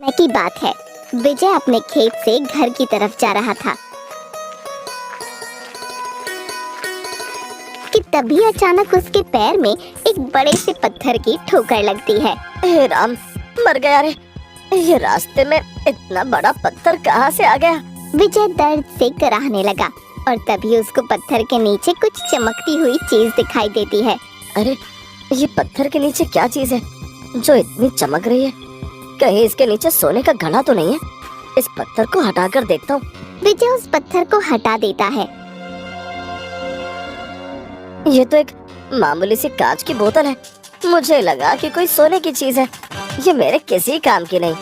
की बात है, विजय अपने खेत से घर की तरफ जा रहा था कि तभी अचानक उसके पैर में एक बड़े से पत्थर की ठोकर लगती है। हे राम, मर गया रे। ये रास्ते में इतना बड़ा पत्थर कहाँ से आ गया? विजय दर्द से कराहने लगा और तभी उसको पत्थर के नीचे कुछ चमकती हुई चीज दिखाई देती है। अरे, ये पत्थर के नीचे क्या चीज है जो इतनी चमक रही है? कहीं इसके नीचे सोने का घड़ा तो नहीं है? इस पत्थर को हटाकर देखता हूँ। विजय उस पत्थर को हटा देता है। ये तो एक मामूली सी कांच की बोतल है। मुझे लगा कि कोई सोने की चीज है। ये मेरे किसी काम की नहीं।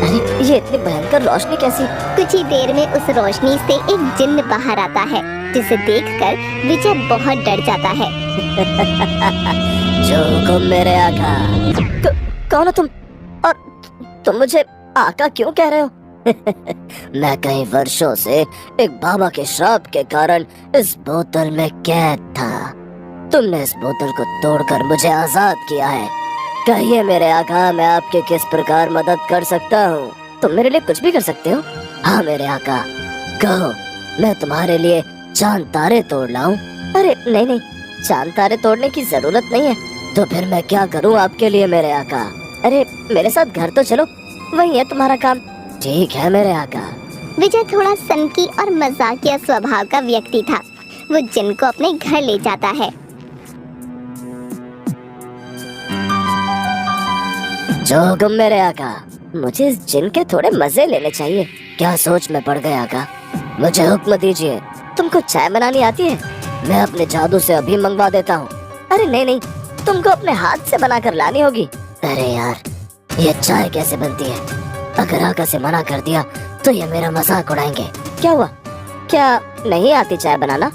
अरे, ये इतनी भयंकर रोशनी कैसी? कुछ ही देर में उस रोशनी से एक जिन्न बाहर आता है, जिसे देखकर विजय बहुत डर जाता है। जो हुकुम मेरे आका। कौन हो तुम? और तुम मुझे आका क्यों कह रहे हो? मैं कई वर्षों से एक बाबा के श्राप के कारण इस बोतल में कैद था। तुमने इस बोतल को तोड़कर मुझे आजाद किया है। कहिए मेरे आका, मैं आपके किस प्रकार मदद कर सकता हूँ? तुम मेरे लिए कुछ भी कर सकते हो। हाँ मेरे आका, कहो, मैं तुम्हारे लिए चांद तारे तोड़ लाऊं? अरे नहीं नहीं, चांद तारे तोड़ने की जरूरत नहीं है। तो फिर मैं क्या करूँ आपके लिए मेरे आका? अरे मेरे साथ घर तो चलो, वही है तुम्हारा काम। ठीक है मेरे आका। विजय थोड़ा सनकी और मजाकिया स्वभाव का व्यक्ति था। वो जिन्न को अपने घर ले जाता है। जो हुकुम मेरे आका। मुझे इस जिन्न के थोड़े मजे लेने चाहिए। क्या सोच में पड़ गए आका? मुझे हुक्म दीजिए। तुमको चाय बनानी आती है? मैं अपने जादू से अभी मंगवा देता हूँ। अरे नहीं नहीं, तुमको अपने हाथ से बनाकर लानी होगी। अरे यार, ये चाय कैसे बनती है? अगर आका से मना कर दिया तो ये मेरा मजाक उड़ाएंगे। क्या हुआ? क्या नहीं आती चाय बनाना?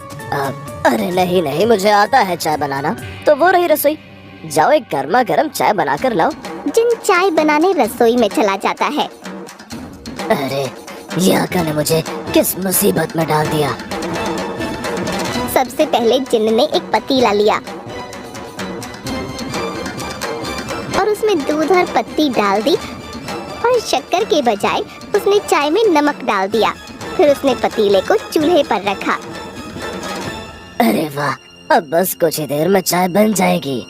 अरे नहीं नहीं, मुझे आता है चाय बनाना। तो वो रही रसोई, जाओ एक गर्मा गर्म चाय बनाकर लाओ। जिन्न चाय बनाने रसोई में चला जाता है। अरे, ये आका ने मुझे किस मुसीबत में डाल दिया। सबसे पहले जिन्न ने एक पतीला लिया और उसमें दूध और पत्ती डाल दी और शक्कर के बजाय उसने चाय में नमक डाल दिया। फिर उसने पतीले को चूल्हे पर रखा। अरे वाह, अब बस कुछ ही देर में चाय बन जाएगी।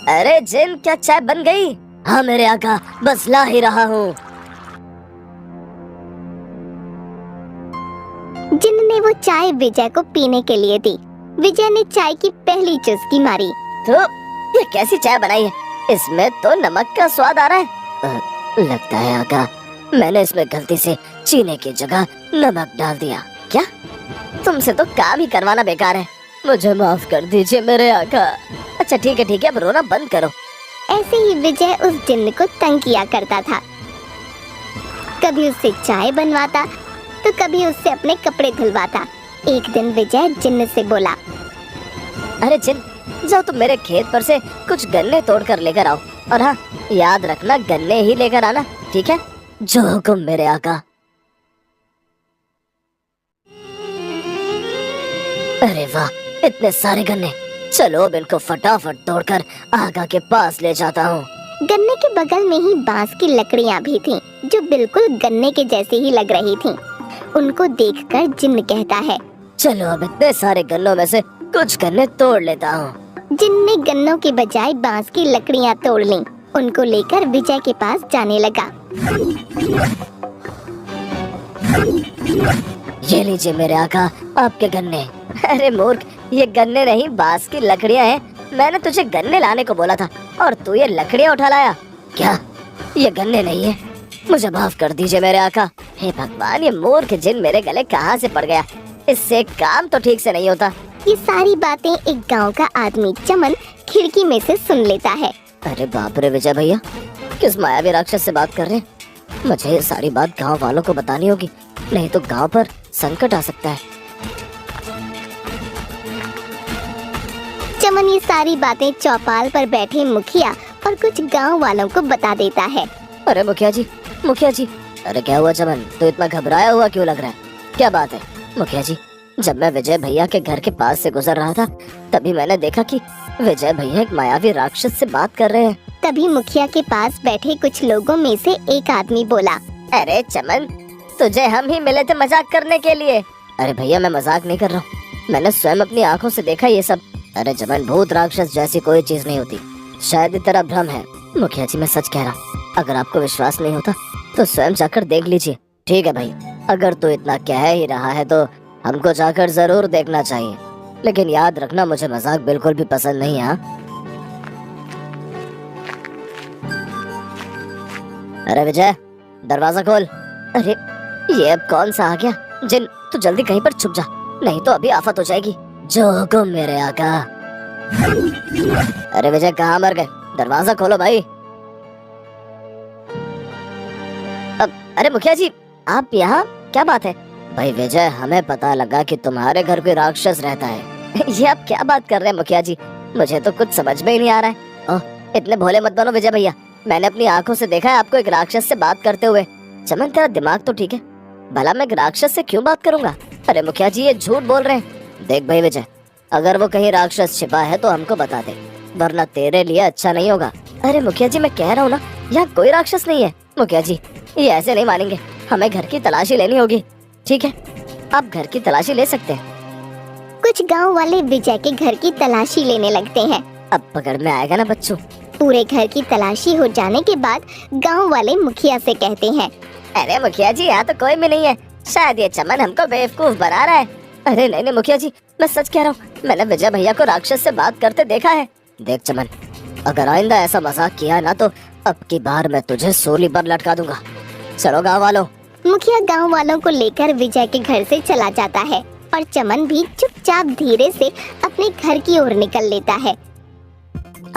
अरे जिन्न, क्या चाय बन गई? हाँ मेरे आका, बस ला ही रहा हूँ। जिन्न ने वो चाय विजय को पीने के लिए दी। विजय ने चाय की पहली चुस्की मारी तो ये कैसी चाय बनाई है? इसमें तो नमक का स्वाद आ रहा है। लगता है आका, मैंने इसमें गलती से चीनी की जगह नमक डाल दिया। क्या? तुमसे तो काम ही करवाना बेकार है। मुझे माफ कर दीजिए मेरे आका। अच्छा ठीक है, अब रोना बंद करो। ऐसे ही विजय उस जिन्न को तंग किया करता था। कभी उससे चाय बनवाता तो कभी उससे अपने कपड़े धुलवाता। एक दिन विजय जिन्न से बोला, अरे जिन्न, जाओ तुम मेरे खेत पर से कुछ गन्ने तोड़ कर लेकर आओ। और हाँ, याद रखना गन्ने ही लेकर आना, ठीक है? जो हुकुम मेरे आका। अरे वाह, इतने सारे गन्ने। चलो अब इनको फटाफट तोड़कर आका के पास ले जाता हूँ। गन्ने के बगल में ही बांस की लकड़ियाँ भी थीं, जो बिल्कुल गन्ने के जैसे ही लग रही थीं। उनको देखकर जिन्न कहता है, चलो अब इतने सारे गन्नों में से कुछ गन्ने तोड़ लेता हूँ। जिन्न ने गन्नों के बजाय बांस की लकड़ियाँ तोड़ लीं। उनको लेकर विजय के पास जाने लगा। ये लीजिए मेरे आका, आपके गन्ने। अरे मूर्ख, ये गन्ने नहीं, बांस की लकड़ियाँ हैं। मैंने तुझे गन्ने लाने को बोला था और तू ये लकड़ियाँ उठा लाया। क्या? ये गन्ने नहीं है? मुझे माफ कर दीजिए मेरे आका। हे भगवान, ये मूर्ख जिन्न मेरे गले कहाँ से पड़ गया? इससे काम तो ठीक से नहीं होता। ये सारी बातें एक गांव का आदमी चमन खिड़की में से सुन लेता है। अरे बाप रे विजय भैया, किस मायावी राक्षस से बात कर रहे हैं? मुझे ये सारी बात गांव वालों को बतानी होगी, नहीं तो गांव पर संकट आ सकता है। चमन ये सारी बातें चौपाल पर बैठे मुखिया और कुछ गांव वालों को बता देता है। अरे मुखिया जी, मुखिया जी। अरे क्या हुआ चमन, तो इतना घबराया हुआ क्यों लग रहा है? क्या बात है? मुखिया जी, जब मैं विजय भैया के घर के पास से गुजर रहा था तभी मैंने देखा कि विजय भैया एक मायावी राक्षस से बात कर रहे हैं। तभी मुखिया के पास बैठे कुछ लोगों में से एक आदमी बोला, अरे चमन, तुझे हम ही मिले थे मजाक करने के लिए। अरे भैया मैं मजाक नहीं कर रहा हूँ, मैंने स्वयं अपनी आंखों से देखा ये सब। अरे चमन, भूत राक्षस जैसी कोई चीज नहीं होती, शायद ये तेरा भ्रम है। मुखिया जी मैं सच कह रहा हूँ, अगर आपको विश्वास नहीं होता तो स्वयं जाकर देख लीजिए। ठीक है भाई, अगर तू इतना कह ही रहा है तो हमको जाकर जरूर देखना चाहिए, लेकिन याद रखना मुझे मजाक बिल्कुल भी पसंद नहीं है। अरे विजय, दरवाजा खोल। अरे ये अब कौन सा आ गया? जिन, तू जल्दी कहीं पर छुप जा, नहीं तो अभी आफत हो जाएगी। जो हुकुम मेरे आका। अरे विजय कहाँ मर गए? दरवाजा खोलो भाई। अब अरे मुखिया जी आप यहाँ, क्या बात है? भाई विजय, हमें पता लगा कि तुम्हारे घर कोई राक्षस रहता है। ये आप क्या बात कर रहे हैं मुखिया जी, मुझे तो कुछ समझ में ही नहीं आ रहा है। ओह, इतने भोले मत बनो विजय भैया, मैंने अपनी आंखों से देखा है आपको एक राक्षस से बात करते हुए। चमन तेरा दिमाग तो ठीक है, भला मैं एक राक्षस से क्यों बात करूंगा? अरे मुखिया जी ये झूठ बोल रहे हैं। देख भाई विजय, अगर वो कहीं राक्षस छिपा है तो हमको बता दे, वरना तेरे लिए अच्छा नहीं होगा। अरे मुखिया जी मैं कह रहा हूँ ना, यहाँ कोई राक्षस नहीं है। मुखिया जी ये ऐसे नहीं मानेंगे, हमें घर की तलाशी लेनी होगी। ठीक है, आप घर की तलाशी ले सकते हैं। कुछ गांव वाले विजय के घर की तलाशी लेने लगते हैं। अब पकड़ में आएगा ना बच्चों। पूरे घर की तलाशी हो जाने के बाद गांव वाले मुखिया से कहते हैं, अरे मुखिया जी यहाँ तो कोई भी नहीं है, शायद ये चमन हमको बेवकूफ बना रहा है। अरे नहीं नहीं मुखिया जी, मैं सच कह रहा हूँ, मैंने विजय भैया को राक्षस से बात करते देखा है। देख चमन, अगर आइंदा ऐसा मजाक किया ना तो अब की बार मैं तुझे सूली पर लटका दूंगा। चलो गाँव वालों। मुखिया गांव वालों को लेकर विजय के घर से चला जाता है और चमन भी चुपचाप धीरे से अपने घर की ओर निकल लेता है।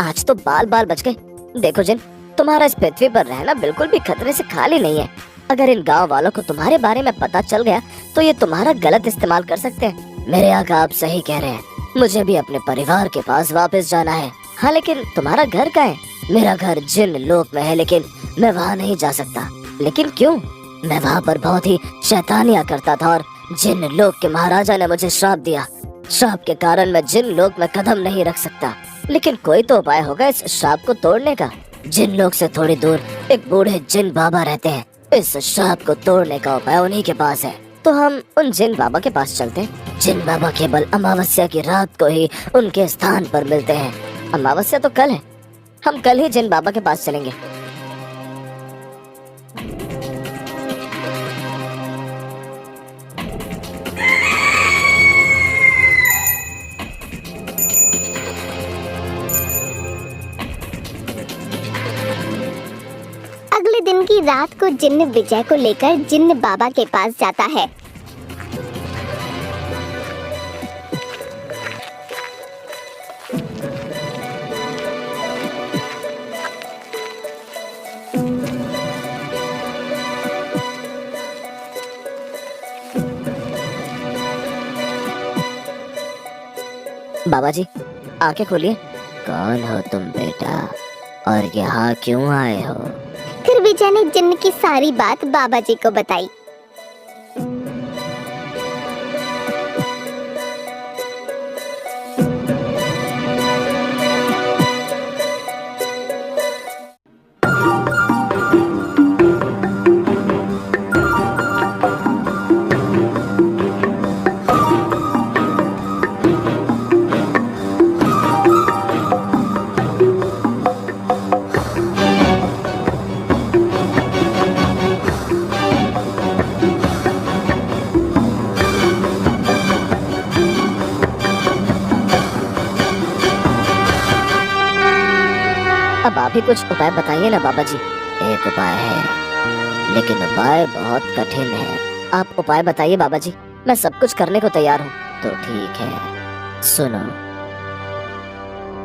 आज तो बाल बाल बच गए। देखो जिन, तुम्हारा इस पृथ्वी पर रहना बिल्कुल भी खतरे से खाली नहीं है। अगर इन गांव वालों को तुम्हारे बारे में पता चल गया तो ये तुम्हारा गलत इस्तेमाल कर सकते हैं। मेरे आका आप सही कह रहे हैं, मुझे भी अपने परिवार के पास वापस जाना है। हाँ लेकिन तुम्हारा घर कहाँ है? मेरा घर जिन लोक में है, लेकिन मैं वहाँ नहीं जा सकता। लेकिन क्यों? मैं वहाँ पर बहुत ही शैतानियाँ करता था और जिन लोक के महाराजा ने मुझे श्राप दिया। श्राप के कारण मैं जिन लोक में कदम नहीं रख सकता, लेकिन कोई तो उपाय होगा इस श्राप को तोड़ने का। जिन लोक से थोड़ी दूर एक बूढ़े जिन बाबा रहते हैं, इस श्राप को तोड़ने का उपाय उन्हीं के पास है। तो हम उन जिन बाबा के पास चलते हैं। जिन बाबा केवल अमावस्या की रात को ही उनके स्थान पर मिलते हैं। अमावस्या तो कल है, हम कल ही जिन बाबा के पास चलेंगे। अगले दिन की रात को जिन्न विजय को लेकर जिन्न बाबा के पास जाता है। बाबा जी आंखें खोलिए। कौन हो तुम बेटा, और यहाँ क्यों आए हो? फिर विजय ने जिन्न की सारी बात बाबा जी को बताई। अब आप ही कुछ उपाय बताइए ना बाबा जी। एक उपाय है, लेकिन उपाय बहुत कठिन है। आप उपाय बताइए बाबा जी, मैं सब कुछ करने को तैयार हूँ। तो ठीक है, सुनो।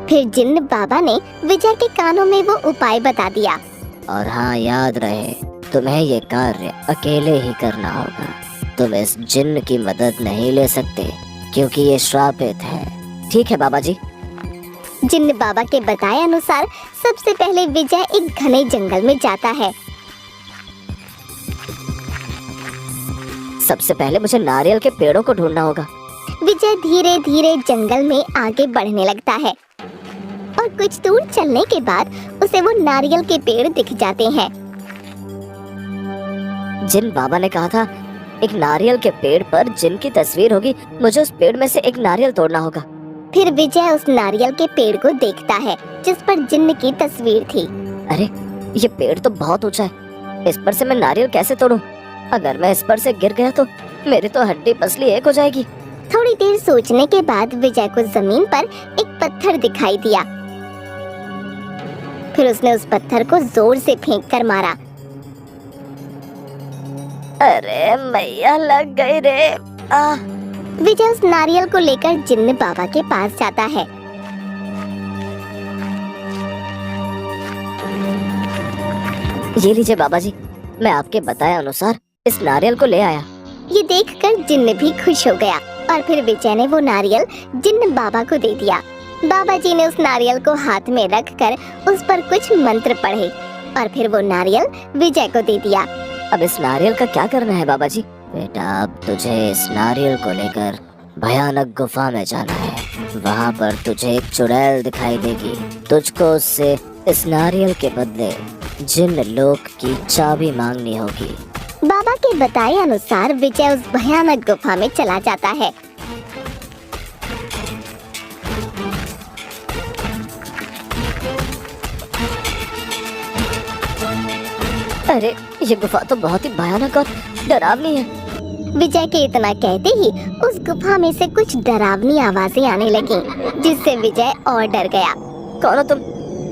फिर जिन्न बाबा ने विजय के कानों में वो उपाय बता दिया। और हाँ याद रहे, तुम्हें ये कार्य अकेले ही करना होगा। तुम इस जिन्न की मदद नहीं ले सकते क्योंकि ये श्रापित है। ठीक है बाबा जी। जिन्न बाबा के बताए अनुसार सबसे पहले विजय एक घने जंगल में जाता है। सबसे पहले मुझे नारियल के पेड़ों को ढूंढना होगा। विजय धीरे धीरे जंगल में आगे बढ़ने लगता है और कुछ दूर चलने के बाद उसे वो नारियल के पेड़ दिख जाते हैं। जिन बाबा ने कहा था एक नारियल के पेड़ पर जिन की तस्वीर होगी, मुझे उस पेड़ में से एक नारियल तोड़ना होगा। फिर विजय उस नारियल के पेड़ को देखता है जिस पर जिन्न की तस्वीर थी। अरे ये पेड़ तो बहुत ऊंचा है, इस पर से मैं नारियल कैसे तोड़ूं? अगर मैं इस पर से गिर गया तो मेरी तो हड्डी पसली एक हो जाएगी। थोड़ी देर सोचने के बाद विजय को जमीन पर एक पत्थर दिखाई दिया। फिर उसने उस पत्थर को जोर से फेंक कर मारा। अरे मैया लग गई रे। विजय उस नारियल को लेकर जिन्न बाबा के पास जाता है। ये लीजिए बाबा जी, मैं आपके बताए अनुसार इस नारियल को ले आया। ये देखकर जिन्न भी खुश हो गया और फिर विजय ने वो नारियल जिन्न बाबा को दे दिया। बाबा जी ने उस नारियल को हाथ में रखकर उस पर कुछ मंत्र पढ़े और फिर वो नारियल विजय को दे दिया। अब इस नारियल का क्या करना है बाबा जी? बेटा, अब तुझे इस नारियल को लेकर भयानक गुफा में जाना है। वहाँ पर तुझे एक चुड़ैल दिखाई देगी। तुझको उससे इस नारियल के बदले जिन लोक की चाबी मांगनी होगी। बाबा के बताए अनुसार विजय उस भयानक गुफा में चला जाता है। अरे ये गुफा तो बहुत ही भयानक और डरावनी है। विजय के इतना कहते ही उस गुफा में से कुछ डरावनी आवाजें आने लगी, जिससे विजय और डर गया। कौन हो तुम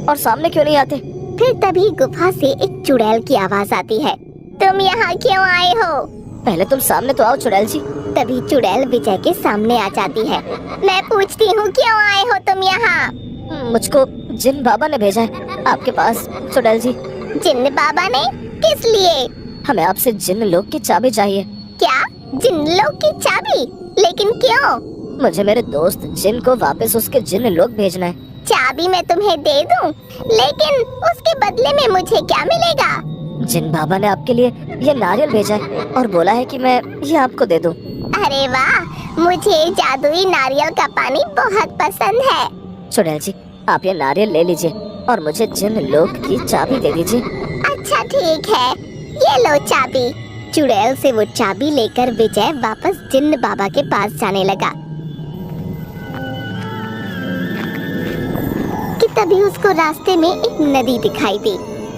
और सामने क्यों नहीं आते? फिर तभी गुफा से एक चुड़ैल की आवाज आती है। तुम यहाँ क्यों आए हो? पहले तुम सामने तो आओ चुड़ैल जी। तभी चुड़ैल विजय के सामने आ जाती है। मैं पूछती हूँ क्यों आए हो तुम यहाँ? मुझको जिन बाबा ने भेजा है आपके पास चुड़ैल जी। जिन बाबा ने? किस लिए? हमें आपसे जिन लोक की चाबी चाहिए। क्या? जिन लोक की चाबी? लेकिन क्यों? मुझे मेरे दोस्त जिन को वापस उसके जिन लोक भेजना है। चाबी मैं तुम्हें दे दूं, लेकिन उसके बदले में मुझे क्या मिलेगा? जिन बाबा ने आपके लिए ये नारियल भेजा है और बोला है कि मैं ये आपको दे दूं। अरे वाह, मुझे जादुई नारियल का पानी बहुत पसंद है। चुड़ैल जी, आप ये नारियल ले लीजिए और मुझे जिन लोक की चाबी दे दीजिए। अच्छा ठीक है, ये लो चाबी। चुड़ैल से वो चाबी लेकर विजय वापस जिन्न बाबा के पास जाने लगा कि तभी उसको रास्ते में एक नदी दिखाई दी।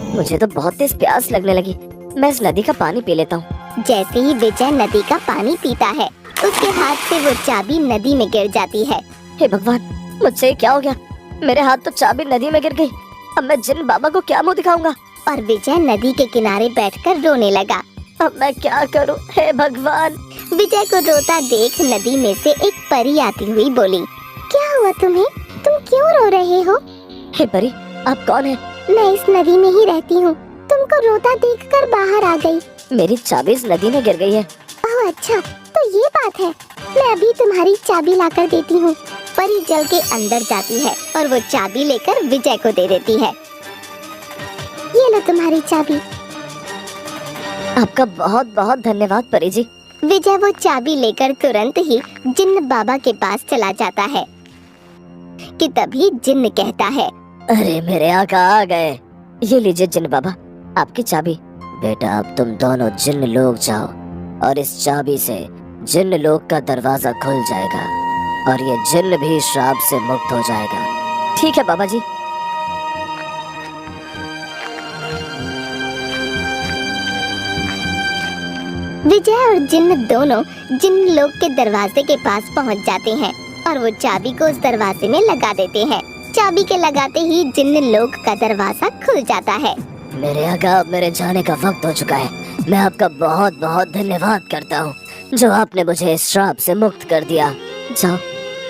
मुझे तो बहुत तेज प्यास लगने लगी, मैं इस नदी का पानी पी लेता हूँ। जैसे ही विजय नदी का पानी पीता है, उसके हाथ से वो चाबी नदी में गिर जाती है। हे भगवान, मुझसे क्या हो गया? मेरे हाथ तो चाबी नदी में गिर गई। अब मैं जिन बाबा को क्या मुंह दिखाऊंगा? और विजय नदी के किनारे बैठकर रोने लगा। अब मैं क्या करूं? हे भगवान! विजय को रोता देख नदी में से एक परी आती हुई बोली, क्या हुआ तुम्हें? तुम क्यों रो रहे हो? हे परी, आप कौन है? मैं इस नदी में ही रहती हूँ। तुमको रोता देखकर बाहर आ गई। मेरी चाबी इस नदी में गिर गई है। ओह अच्छा, तो ये बात है। मैं अभी तुम्हारी चाबी लाकर देती हूँ। परी जल के अंदर जाती है और वो चाबी लेकर विजय को दे देती है। ये लो तुम्हारी चाबी। आपका बहुत बहुत धन्यवाद परी जी। विजय वो चाबी लेकर तुरंत ही जिन्न बाबा के पास चला जाता है कि तभी जिन्न कहता है, अरे मेरे आका आ गए। ये लीजिए जिन बाबा, आपकी चाबी। बेटा, अब तुम दोनों जिन लोग जाओ और इस चाबी से जिन लोग का दरवाजा खुल जाएगा और ये जिन भी श्राप से मुक्त हो जाएगा। ठीक है बाबा जी। विजय और जिन्न दोनों जिन्न लोग के दरवाजे के पास पहुंच जाते हैं और वो चाबी को उस दरवाजे में लगा देते हैं। चाबी के लगाते ही जिन्न लोग का दरवाजा खुल जाता है। मेरे आका, मेरे जाने का वक्त हो चुका है। मैं आपका बहुत बहुत धन्यवाद करता हूँ जो आपने मुझे इस श्राप से मुक्त कर दिया। जाओ,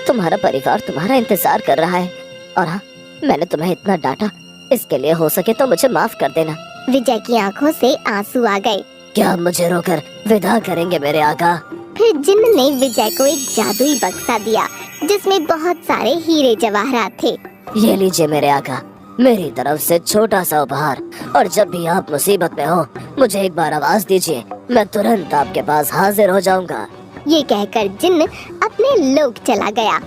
तुम्हारा परिवार तुम्हारा इंतजार कर रहा है। और हाँ, मैंने तुम्हें इतना डांटा, इसके लिए हो सके तो मुझे माफ कर देना। विजय की आंखों से आंसू आ गए। क्या मुझे रोकर विदा करेंगे मेरे आका? फिर जिन्न ने विजय को एक जादुई बक्सा दिया जिसमें बहुत सारे हीरे जवाहरात थे। ये लीजिए मेरे आका, मेरी तरफ से छोटा सा उपहार। और जब भी आप मुसीबत में हो, मुझे एक बार आवाज दीजिए, मैं तुरंत आपके पास हाजिर हो जाऊंगा। ये कहकर जिन्न अपने लोक चला गया